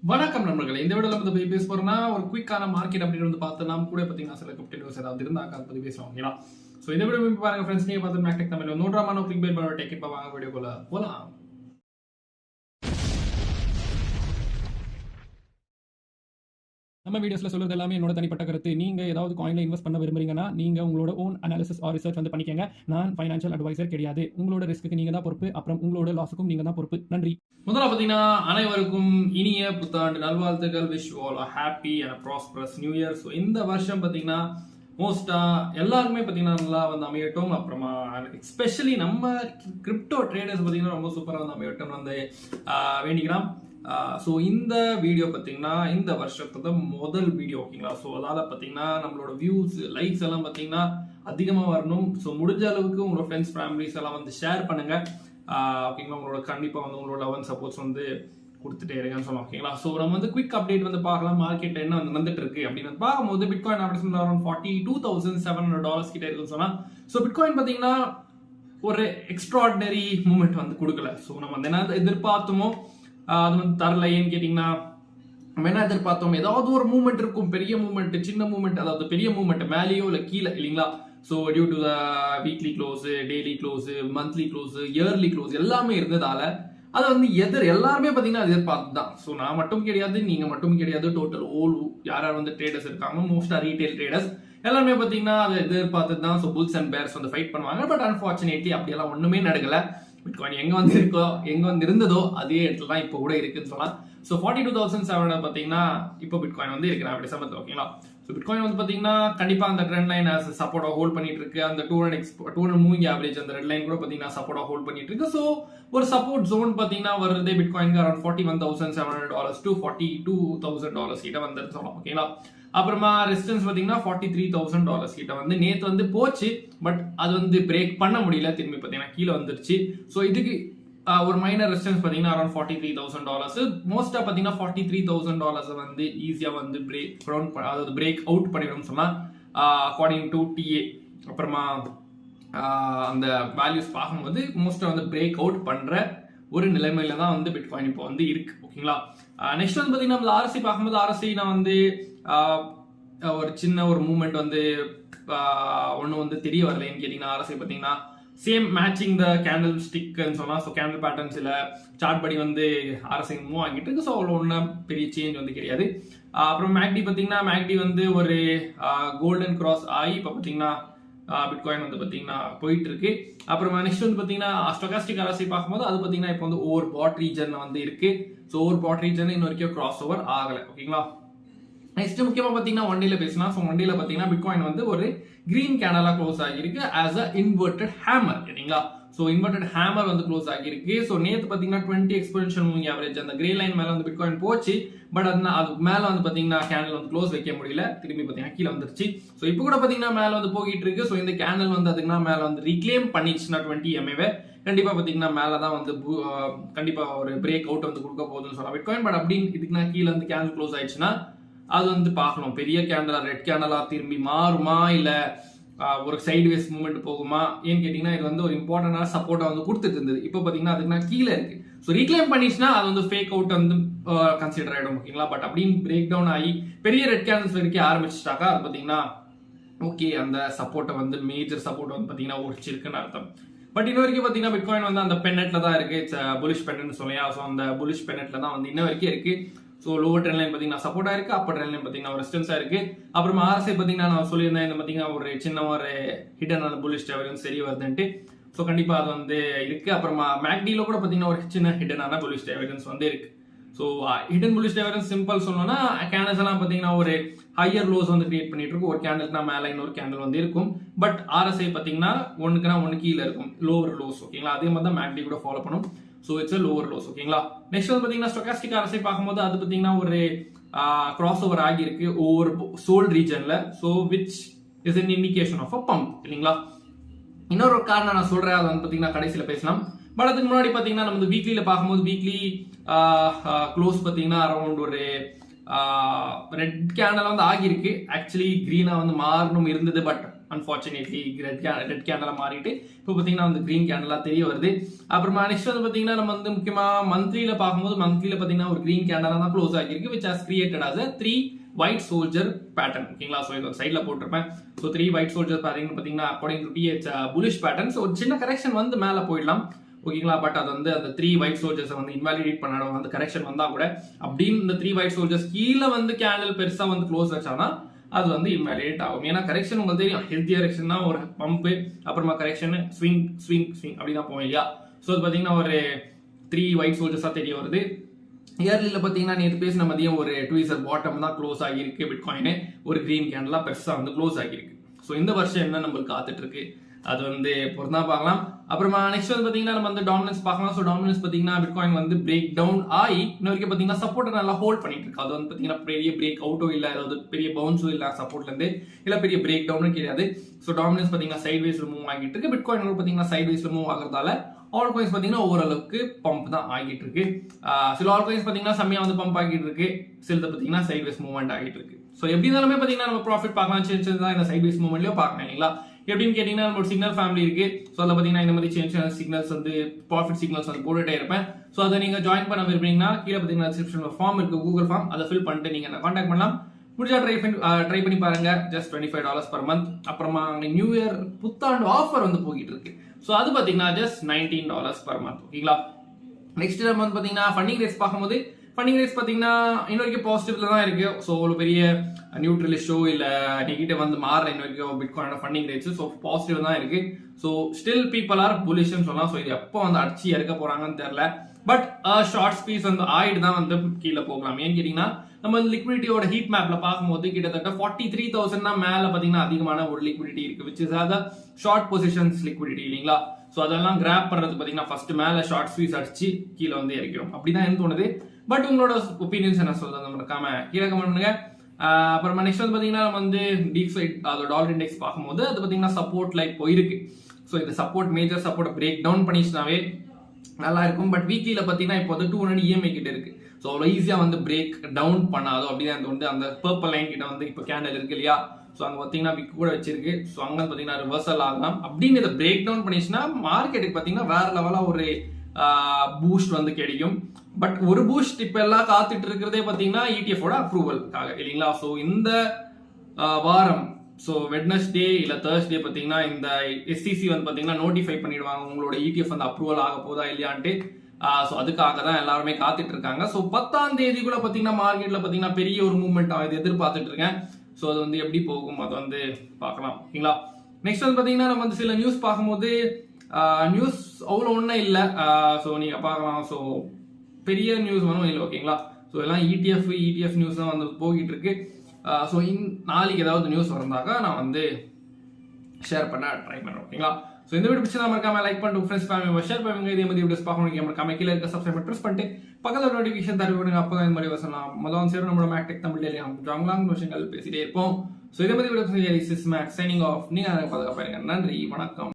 வணக்கம் நண்பர்களே, இந்த வீடியோல வந்து பேச போறோம்னா ஒரு குயிக்கான மார்க்கெட் அப்படின்னு வந்து பார்த்து நாம் கூட பார்த்தீங்கன்னா சில கிரிப்டோ நியூஸ் ஏதாவது இருந்தால் அதை பற்றி பேசுவோம். ஓகேங்களா? ஸோ இந்த வீடியோ பாருங்க ஃப்ரெண்ட்ஸ், நீங்கள் பார்த்து மேக்டெக் தமிழ் 100 கிளிக் பை பண்ண டேக் இப்போ வாங்க வீடியோக்குள்ள போகலாம். நம்ம வீடியோஸ்ல சொல்றது எல்லாமே என்னோட தனிப்பட்ட கருத்து. நீங்க ஏதாவது காயின்ல இன்வெஸ்ட் பண்ண விரும்புறீங்கன்னா நீங்க உங்களோட ஓன் அனாலிசிஸ் ஆர் ரிசர்ச் வந்து பண்ணிக்கங்க. நான் ஃபைனான்சியல் அட்வைசர் கிடையாது. உங்களோட ரிஸ்க்கு நீங்க தான் பொறுப்பு, அப்புறம் உங்களோட லாஸுக்கும் நீங்க தான் பொறுப்பு. நன்றி. முதல்ல பாத்தீங்கன்னா அனைவருக்கும் இனிய புத்தாண்டு நல்வாழ்த்துக்கள். Wish all a happy and a prosperous new year. So இந்த வருஷம் பாத்தீங்கன்னா மோஸ்டா எல்லாருமே பாத்தீங்கன்னா நல்லா வந்து அமையட்டும். அப்புறமா எஸ்பெஷலி நம்ம கிரிப்டோ ட்ரேடர்ஸ் பாத்தீங்கன்னா ரொம்ப சூப்பரா வந்து அமையட்டும் வந்து வேண்டிக்கலாம். ஸோ இந்த வீடியோ பார்த்தீங்கன்னா இந்த வருஷத்தோட முதல் வீடியோ. ஓகேங்களா? ஸோ அதால் பார்த்தீங்கன்னா நம்மளோட வியூஸ் லைக்ஸ் எல்லாம் பார்த்தீங்கன்னா அதிகமாக வரணும். ஸோ முடிஞ்ச அளவுக்கு உங்களோட ஃப்ரெண்ட்ஸ் ஃபேமிலிஸ் எல்லாம் வந்து ஷேர் பண்ணுங்க. ஓகேங்களா? உங்களோட கண்டிப்பாக வந்து உங்களோட லவ் சப்போர்ட்ஸ் வந்து கொடுத்துட்டே இருங்கன்னு சொல்லலாம். ஓகேங்களா? ஸோ நம்ம வந்து குவிக் அப்டேட் வந்து பார்க்கலாம். மார்க்கெட் என்ன வந்து நடந்துட்டு இருக்கு அப்படின்னு பார்க்கும்போது பிட்காயின் ஆவரேஜ் அரௌண்ட் $42,700 கிட்ட இருக்குன்னு சொன்னா. ஸோ பிட்காயின் பார்த்தீங்கன்னா ஒரு எக்ஸ்ட்ராடினரி மூமெண்ட் வந்து கொடுக்கல. ஸோ நம்ம வந்து என்ன எதிர்பார்த்தோமோ அது வந்து தரல. ஏன்னு கேட்டீங்கன்னா நம்ம என்ன எதிர்பார்த்தோம், ஏதாவது ஒரு மூவ்மெண்ட் இருக்கும், பெரிய மூவ்மெண்ட் சின்ன மூவ்மெண்ட், அதாவது பெரிய மூவ்மெண்ட் மேலேயோ இல்லை கீழே இல்லைங்களா? So due to the weekly close, daily close, monthly close, yearly close எல்லாமே இருந்ததால அதை வந்து எல்லாருமே பார்த்தீங்கன்னா எதிர்பார்த்து தான். ஸோ நான் மட்டும் கிடையாது, நீங்க மட்டும் கிடையாது, டோட்டல் ஓல் யார் யார் வந்து ட்ரேடர்ஸ் இருக்காங்க மோஸ்டா ரீட்டைல் ட்ரேடர்ஸ் எல்லாருமே பார்த்தீங்கன்னா அதை எதிர்பார்த்து தான். ஸோ புல்ஸ் அண்ட் பேர்ஸ் வந்து ஃபைட் பண்ணுவாங்க. பட் அன்ஃபார்ச்சுனேட்லி அப்படியெல்லாம் ஒண்ணுமே நடக்கல. பிட்காயின் எங்க வந்து இருக்கோ எங்க வந்து இருந்ததோ அதே இடத்துல தான் இப்போ கூட இருக்குன்னு சொல்லலாம். ஸோ 42,700 பார்த்தீங்கன்னா இப்போ பிட்காயின் வந்து இருக்கிறேன் அப்படி சமத்தில். ஓகேங்களா? ஸோ பிட்காயின் வந்து பார்த்தீங்கன்னா கண்டிப்பாக அந்த ட்ரெண்ட் லைன் சப்போர்ட்டா ஹோல்ட் பண்ணிட்டு இருக்கு. அந்த 200 மூவிங் ஆவரேஜ் அந்த ரெட் லைன் கூட பார்த்தீங்கன்னா சப்போர்ட்டா ஹோல்ட் பண்ணிட்டு இருக்கு. ஸோ ஒரு சப்போர்ட் ஜோன் பார்த்தீங்கன்னா வருது பிட்காயின்க்கு அரௌண்ட் $41,700 to $42,000 கிட்ட வந்து சொல்லலாம். ஓகேங்களா? அப்புறமா ரெசிஸ்டன்ஸ் பார்த்தீங்கன்னா $43,000 கிட்ட வந்து நேற்று வந்து போச்சு. பட் அது வந்து பிரேக் பண்ண முடியல. திரும்பி பார்த்தீங்கன்னா கீழே வந்துருச்சு. ஸோ இதுக்கு ஒரு மைனர் ரெசிஸ்டன்ஸ் பார்த்தீங்கன்னா அரௌண்ட் $43,000. மோஸ்டா பார்த்தீங்கன்னா $43,000 வந்து ஈஸியா வந்து பிரேக் அவுட் பண்ணிடும் சொன்னா அக்கார்டிங் டு டிஏ. அப்புறமா அந்த வேல்யூஸ் பார்க்கும்போது மோஸ்டா வந்து பிரேக் அவுட் பண்ற ஒரு நிலைமையில தான் வந்து பிட்காயின் இப்போ வந்து இருக்கு. ஓகேங்களா? நெக்ஸ்ட் வந்து பார்த்தீங்கன்னா நம்ம ஆர்எஸ்சி பார்க்கும்போது ஆர்எஸ்சி நான் வந்து ஒரு சின்ன ஒரு மூவ்மெண்ட் வந்து ஒன்றும் வந்து தெரிய வரலைன்னு கேட்டீங்கன்னா ஆர்எஸ்சி பார்த்தீங்கன்னா சேம் மேட்சிங் த கேண்டில் ஸ்டிக்னு சொன்னா. ஸோ கேண்டில் பேட்டர்ன்ஸ்ல சார்ட் படி வந்து ஆர்எஸ்ஐ மூவ் ஆகிட்டு இருக்கு. ஸோ அவ்வளோ ஒன்றும் பெரிய சேஞ்ச் வந்து கிடையாது. அப்புறம் மேக்டி பார்த்தீங்கன்னா மேக்டி வந்து ஒரு கோல்டன் கிராஸ் ஆகி இப்போ பார்த்தீங்கன்னா பிட்காயின் வந்து பார்த்தீங்கன்னா போயிட்டு இருக்கு. அப்புறமா நெக்ஸ்ட் வந்து பார்த்தீங்கன்னா ஸ்டோகாஸ்டிக் ஆர்எஸ்ஐ பார்க்கும்போது அது பார்த்தீங்கன்னா இப்போ வந்து ஓவர் பாட் ரீஜன்ல வந்து இருக்கு. ஸோ ஓவர் பாட் ரீஜன் இன்ன வரைக்கும் கிராஸ் ஓவர் ஆகலை. ஓகேங்களா? நெக்ஸ்ட் முக்கியமா பாத்தீங்கன்னா ஒன் டேல பேசலாம். ஸோ ஒன் டேல பாத்தீங்கன்னா பிட்காயின் வந்து ஒரு கிரீன் கேண்டலா க்ளோஸ் ஆகிருக்கு ஆஸ் அ இன்வெர்டட் ஹேமர். சரிங்களா? ஸோ இன்வெர்டட் ஹேமர் வந்து க்ளோஸ் ஆகிருக்கு. ஸோ நேற்று பாத்தீங்கன்னா 20 எக்ஸ்போனென்ஷியல் மூவிங் ஆவரேஜ் அந்த கிரே லைன் மேல வந்து பிட்காயின் போச்சு. பட் அதுக்கு மேல வந்து பாத்தீங்கன்னா கேண்டில் வந்து க்ளோஸ் வைக்க முடியல. திரும்பி பாத்தீங்கன்னா கீழே வந்துருச்சு. ஸோ இப்போ கூட பாத்தீங்கன்னா மேல வந்து போகிட்டு இருக்கு. ஸோ இந்த கேண்டில் வந்து அதுக்குன்னா மேல வந்து ரீக்ளைம் பண்ணிச்சுன்னா 20 MA கண்டிப்பா பாத்தீங்கன்னா மேலதான் வந்து கண்டிப்பா ஒரு பிரேக் அவுட் வந்து கொடுக்க போகுதுன்னு சொல்லலாம் பிட்காயின். பட் அப்படின்னு இதுக்குன்னா கீழே வந்து கேண்டில் க்ளோஸ் ஆயிடுச்சுன்னா அது வந்து பார்க்கணும் பெரிய கேண்டலா ரெட் கேண்டலா திரும்பி மாறுமா இல்ல ஒரு சைட்வேஸ் மூவ்மெண்ட் போகுமா. ஏன்னு கேட்டீங்கன்னா இது வந்து ஒரு இம்பார்ட்டன்டான சப்போர்ட்டா வந்து கொடுத்துட்டு இருந்தது. இப்போ பாத்தீங்கன்னா அதுக்குன்னா கீழே இருக்கு. ஸோ ரீக்ளைம் பண்ணிச்சுன்னா அது வந்து ஃபேக் அவுட் வந்து கன்சிடர் ஆயிடும். ஓகேங்களா? பட் அப்படின்னு பிரேக் டவுன் ஆகி பெரிய ரெட் கேண்டல்ஸ் வரைக்கும் ஆரம்பிச்சுட்டாக்கா அது பாத்தீங்கன்னா ஓகே அந்த சப்போர்ட்டை வந்து மேஜர் சப்போர்ட் வந்து பாத்தீங்கன்னா உடைச்சிருக்குன்னு அர்த்தம். பட் இன்ன வரைக்கும் பாத்தீங்கன்னா பிட்காயின் வந்து அந்த பென்னெட்ல தான் இருக்கு. புலிஷ் பென்னெட்னு சொல்லியா. ஸோ அந்த புலிஷ் பென்னெட்ல தான் வந்து இன்ன வரைக்கும் இருக்கு. ஸோ லோவர் ட்ரெண்ட் லைன் பார்த்தீங்கன்னா சப்போர்ட்டா இருக்கு, அப்பர் ட்ரெண்ட் லைன் பார்த்தீங்கன்னா ஒரு ரெசிஸ்டன்ஸா இருக்கு. அப்புறமா ஆர்எஸ்ஐ பார்த்தீங்கன்னா நான் சொல்லியிருந்தேன் இந்த பார்த்தீங்கன்னா ஒரு சின்ன ஒரு ஹிடன் புல்லிஷ் டைவர்ஜன்ஸ் சரி வருதுன்ட்டு. ஸோ கண்டிப்பா அது வந்து இருக்கு. அப்புறமா மேக்டில கூட பார்த்தீங்கன்னா ஒரு சின்ன ஹிடனான புல்லிஷ் டைவர்ஜன்ஸ் வந்து இருக்கு. So hidden bullish divergence simple சொல்லணும்னா கேண்டல்ஸ் எல்லாம் பார்த்தீங்கன்னா ஒரு ஹையர் லோஸ் வந்து கிரியேட் பண்ணிட்டு இருக்கும். ஒரு கேண்டல்னா மேல இன்னொரு கேண்டல் வந்து இருக்கும். பட் ஆர்எஸ்ஐ பார்த்தீங்கன்னா ஒன்னுக்குனா ஒன்னு கீழே இருக்கும் லோவர் லோஸ். ஓகேங்களா? அதே மாதிரி தான் மேக்டி கூட ஃபாலோ பண்ணும். So it's lower lows. ஓகேங்களா? நெக்ஸ்ட் வந்து பார்த்தீங்கன்னா ஸ்டோகாஸ்டிக் ஆர்எஸ்ஐ பார்க்கும்போது அது பார்த்தீங்கன்னா ஒரு கிராஸ் ஓவர் ஆகியிருக்கு ஓவர் சோல்ட் ரீஜன்ல. So which is an indication of a bump. இல்லைங்களா? இன்னொரு காரணம் நான் சொல்றேன், அதை வந்து பார்த்தீங்கன்னா கடைசியில் பேசலாம். பட் அதுக்கு முன்னாடி பார்த்தீங்கன்னா நம்ம வீக்லியில பார்க்கும்போது வீக்லி க்ளோஸ் பார்த்தீங்கன்னா அரௌண்ட் ஒரு ரெட் கேண்டல் வந்து ஆகியிருக்கு. ஆக்சுவலி கிரீனா வந்து மாறணும் இருந்தது. பட் அன்பார்ச்சுனேட்லி ரெட் கேண்டலா மாறிட்டு இப்போ பார்த்தீங்கன்னா வந்து கிரீன் கேண்டலா தெரிய வருது. அப்புறமா நெக்ஸ்ட் வந்து பார்த்தீங்கன்னா நம்ம வந்து முக்கியமாக மந்த்லியில பார்க்கும்போது மந்த்லியில பார்த்தீங்கன்னா ஒரு கிரீன் கேண்டலா தான் க்ளோஸ் ஆகிருக்கு, which has created as a 3 white soldier pattern. ஓகேங்களா, ஸோ இது சைடில் போட்டிருப்பேன். ஸோ 3 white soldier pattern பார்த்தீங்கன்னா according to TH bullish pattern. So ஒரு சின்ன கரெக்ஷன் வந்து மேலே போயிடலாம். ஓகேங்களா, பட் அது வந்து அந்த 3 white soldiers வந்து இன்வாலிடேட் பண்ண வந்து கரெக்ஷன் வந்தா கூட அப்படின்னு இந்த 3 white soldiers கீழே வந்து கேண்டில் பெருசா வந்து க்ளோஸ் வச்சானா அது வந்து இன்வாலிடேட் ஆகும். ஏன்னா கரெக்ஷன் உங்களுக்கு தெரியும், ஹெல்த்தி கரெக்ஷன் தான் ஒரு பம்ப், அப்புறமா கரெக்ஷன் ஸ்விங் ஸ்விங் ஸ்விங் அப்படிதான் போகும் இல்லையா. ஸோ அது பார்த்தீங்கன்னா ஒரு 3 white soldiers தெரிய வருது. இயர்லியில் பார்த்தீங்கன்னா நேற்று பேசின மதியம் ஒரு ட்வீசர் பாட்டம் தான் க்ளோஸ் ஆகியிருக்கு பிட்காயின், ஒரு கிரீன் கேண்டலா பெருசா வந்து க்ளோஸ் ஆகியிருக்கு. ஸோ இந்த வருஷம் என்ன நம்மளுக்கு காத்துட்டு இருக்கு அது வந்து பொறுத்தா பார்க்கலாம். அப்புறமா நெக்ஸ்ட் வந்து பார்த்தீங்கன்னா நம்ம வந்து டாமினன்ஸ் பார்க்கலாம். ஸோ டாமினன்ஸ் பார்த்தீங்கன்னா பிட்காயின் வந்து பிரேக் டவுன் ஆகி இன்ன வரைக்கும் பார்த்தீங்கன்னா சப்போர்ட்டை நல்லா ஹோல்ட் பண்ணிட்டு இருக்கு. அது வந்து பார்த்தீங்கன்னா பெரிய பிரேக் அவுட்டோ இல்லை, அதாவது பெரிய பவுன்ஸும் இல்லை சப்போர்ட்லேருந்து, இல்லை பெரிய பிரேக் டவுனும் கிடையாது. ஸோ டாமினன்ஸ் பார்த்தீங்கன்னா சைட் வைஸ்ல மூவ் ஆகிட்டு இருக்கு. பிட்காயின் பார்த்தீங்கன்னா சைட் வைஸ்ல மூவ் ஆகிறதால ஆல் காயின்ஸ் பார்த்தீங்கன்னா ஓரளவுக்கு பம்ப் தான் ஆகிட்டு இருக்கு. சில ஆல் காயின்ஸ் பார்த்தீங்கன்னா செம்மையா வந்து பம்ப் ஆகிட்டு இருக்கு, சிலது பார்த்தீங்கன்னா சைட் வைஸ் மூவ்மெண்ட் ஆகிட்டு இருக்கு. ஸோ எப்படி இருந்தாலுமே பார்த்தீங்கன்னா நம்ம ப்ராஃபிட் பார்க்கலாம், சேஞ்சஸ் தான் இந்த சைட் வைஸ் மூவ்மெண்ட்லயும் பார்க்கலாம் இல்லைங்களா. எப்படின்னு கேட்டீங்கன்னா நம்ம ஒரு சிக்னல் ஃபேமிலி இருக்கு. ஸோ அதில் பார்த்தீங்கன்னா இந்த மாதிரி சேஞ்ச் சிக்னல்ஸ் வந்து ப்ராஃபிட் சிக்னல்ஸ் வந்து போட்டுட்டே இருப்பேன். ஸோ அதை நீங்க ஜாயின் பண்ண விரும்புறீங்கன்னா கீழே பார்த்தீங்கன்னா டிஸ்கிரிப்ஷன்ல ஃபார்ம் இருக்கு, கூகுள் ஃபார்ம், அதை ஃபில் பண்ணிட்டு நீங்க கான்டாக்ட் பண்ணலாம். முடிஞ்சா ட்ரை பண்ணி பாருங்க. Just $25 per month. அப்புறமா நியூ இயர் புத்தாண்டு ஆஃபர் வந்து போகிட்டு இருக்கு. ஸோ அது பார்த்தீங்கன்னா ஜஸ்ட் $19 per month. ஓகேங்களா. நெக்ஸ்ட் நம்ம வந்து பார்த்தீங்கன்னா ஃபண்டிங் ரேட்ஸ் பார்க்கும்போது ஃபண்டிங் ரேட்ஸ் பார்த்தீங்கன்னா இன்ன வரைக்கும் பாசிட்டிவ்ல தான் இருக்கு. ஸோ ஒரு பெரிய நியூட்ரலிஸ்டோ இல்லை நெகட்டிவ் வந்து மாறல இன்ன வரைக்கும் பிட்காயினோட ஃபண்டிங் ரேட்ஸ். ஸோ பாசிட்டிவ் தான் இருக்கு. ஸோ ஸ்டில் பீப்புள் ஆர் புலிஷ்னு சொல்லலாம். ஸோ இது எப்போ வந்து அடிச்சு இறக்க போறாங்கன்னு தெரியல. பட் ஷார்ட் ஸ்பீஸ் வந்து ஆயிட்டு தான் வந்து கீழே போகலாம். ஏன்னு கேட்டீங்கன்னா நம்ம லிக்விடிட்டியோட ஹீட் மேப்ல பார்க்கும்போது கிட்டத்தட்ட 43,000 தான் மேல பாத்தீங்கன்னா அதிகமான ஒரு லிக்விடிட்டி இருக்கு, விச் இஸ் அத ஷார்ட் பொசிஷன்ஸ் லிக்விடிட்டி இல்லைங்களா. ஸோ அதெல்லாம் கிராப் பண்றது பாத்தீங்கன்னா ஃபர்ஸ்ட் மேல ஷார்ட் ஸ்பீஸ் அடிச்சு கீழே வந்து இறக்கிறோம் அப்படிதான் எனக்கு தோணுது. பட் உங்களோட ஒப்பீனியன்ஸ் என்ன சொல்றது மறக்காம கீழே கமெண்ட் பண்ணுங்க. அப்புறமா நெக்ஸ்ட் வந்து பாத்தீங்கன்னா நம்ம வந்து டிஃபைட் அதோட டாலர் இண்டெக்ஸ் பார்க்கும்போது அது பாத்தீங்கன்னா சப்போர்ட் லைக் போயிருக்கு. ஸோ இந்த support major support break down பண்ணிச்சுனாவே நல்லா இருக்கும். பட் வீக்லியில பாத்தீங்கன்னா இப்போ வந்து 200 EMA கிட்ட இருக்கு. ஸோ அவ்வளோ ஈஸியா வந்து பிரேக் டவுன் பண்ணாதோ அப்படின்னு தோணுது. அந்த பர்பிள் லைன் கிட்ட வந்து இப்போ கேண்டல் இருக்கு இல்லையா. ஸோ அங்கே பார்த்தீங்கன்னா விக் கூட வச்சிருக்கு. ஸோ அங்கே பார்த்தீங்கன்னா ரிவர்சல் ஆகலாம் அப்படின்னு இதை பிரேக் டவுன் பண்ணிச்சுன்னா மார்க்கெட்டுக்கு பார்த்தீங்கன்னா வேற லெவலாக ஒரு பூஸ்ட் வந்து கிடைக்கும். பட் ஒரு பூஸ்ட் இப்போ எல்லாம் காத்துட்டு இருக்கிறதே பார்த்தீங்கன்னா ETF-ஓட அப்ரூவலுக்காக இல்லைங்களா. ஸோ இந்த வாரம் ஸோ வெட்னஸ்டே இல்லை தேர்ஸ்டே பார்த்தீங்கன்னா இந்த SEC வந்து பார்த்தீங்கன்னா நோட்டிஃபை பண்ணிடுவாங்க உங்களோட ETF வந்து அப்ரூவல் ஆக போதா இல்லையான்ட்டு. ஸோ அதுக்காக தான் எல்லாருமே காத்துட்டு இருக்காங்க. ஸோ 10ஆம் தேதிக்குள்ள பார்த்தீங்கன்னா மார்க்கெட்ல பார்த்தீங்கன்னா பெரிய ஒரு மூவ்மெண்ட் ஆகுது எதிர்பார்த்துட்டு இருக்கேன். ஸோ அது வந்து எப்படி போகும் அது வந்து பார்க்கலாம் ஓகேங்களா. நெக்ஸ்ட் வந்து பார்த்தீங்கன்னா நம்ம வந்து சில நியூஸ் பார்க்கும்போது நியூஸ் அவ்வளோ ஒன்றும் இல்லை. ஸோ நீங்கள் பார்க்கலாம். ஸோ பெரிய நியூஸ் ஒன்றும் இல்லை ஓகேங்களா. ஸோ எல்லாம் ETF நியூஸ் தான் வந்து போகிட்டு இருக்கு. ஸோ நாளைக்கு ஏதாவது நியூஸ் வந்தாக்கா நான் வந்து ஷேர் பண்ண ட்ரை பண்ணுறேன் ஓகேங்களா. ஸோ இந்த வீடியோ பிடிச்சா மறக்காம லைக் பண்ணிட்டு ஃப்ரெண்ட்ஸ் ஃபேமிலி ஷேர் பண்ணுங்க. இதே மாதிரி வீடியோஸ் பார்க்கணும் மறக்காம கீழே இருக்க சப்ஸ்கிரைப் ப்ரெஸ் பண்ணிட்டு பக்கத்தில் நோட்டிஃபிகேஷன் தருவி விடுங்க. அப்போ இந்த மாதிரி வசலாம் முதல் சேரும் நம்மளோட மேக்டெக் தமிழ் டெய்லி ஜாங்லாங் விஷயங்கள் பேசிட்டே இருப்போம். ஸோ இதே மாதிரி வீடியோஸ் மேக்ஸ் சைனிங் ஆஃப். நீங்கள் பாதுகாப்பாருங்க. நன்றி, வணக்கம்.